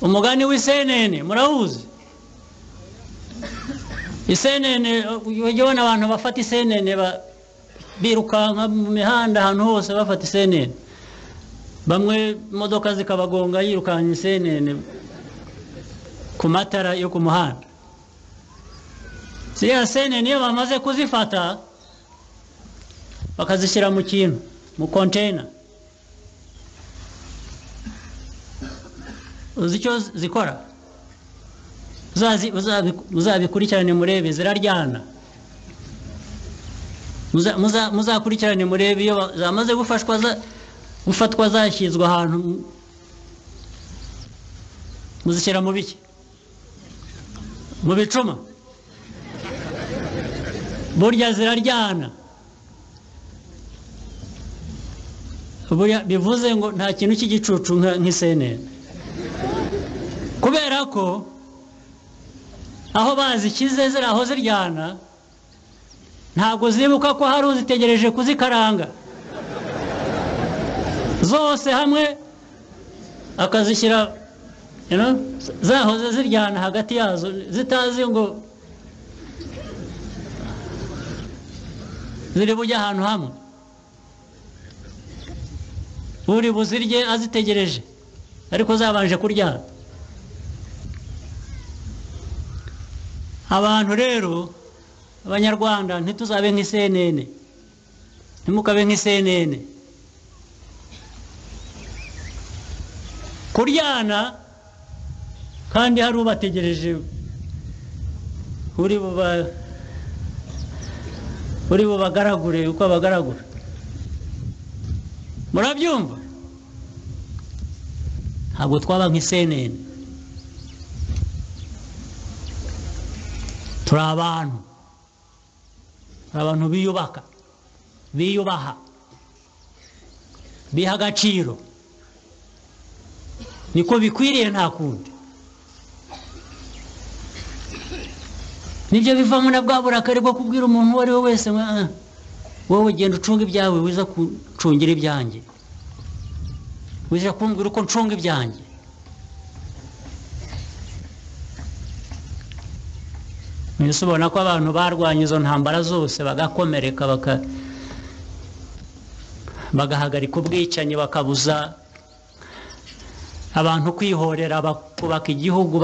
umugani w'isenene murawuzi isenene ubona abantu bafata isenene birukanka mu mihanda ahantu hose bafata isenene bamwe imodoka zikabagonga yirukanye isenene ku matara yo ku muhanda ziriya senene iyo bamaze kuzifata bakazishyira mu kintu mu container uzi icyo zikora muzabikurikirane murebe ziraryana muzakurikirane murebe iyo zamaze gufatwa zashyizwe ahantu muzishyira mu biki mu bicuma burya ziraryana bivuze ngo nta kintu cy'igicucu nk'isenene kubera ko aho bazikize ziri aho ziryana ntabwo zibuka ko hari uzitegereje kuzikaranga zose hamwe akazishyira zahoze ziryana hagati yazo zitazi ngo ziri bujya ahantu hamwe uri buzirye azitegereje ariko zabanje kuryana abantu rero abanyarwanda ntituzabe nk'isenene ntimukabe nk'isenene kuryana kandi hari ubategereje uri bubagaragure uko abagaragura murabyumva ntabwo twaba nk'isenene turi abantu biyubaha biha agaciro niko bikwiriye nta kundi nibyo bivamo na bwa burakari bwo kubwira umuntu uwo ari we wese wowe genda ucunga ibyawe wiza kucungira ibyanjye wiza kumbwira uko ncunga ibyanjye mwese ubona ko abantu barwanya izo ntambara zose bagakomereka bagahagarika ubwicanyi bakabuza abantu kwihorera bakubaka igihugu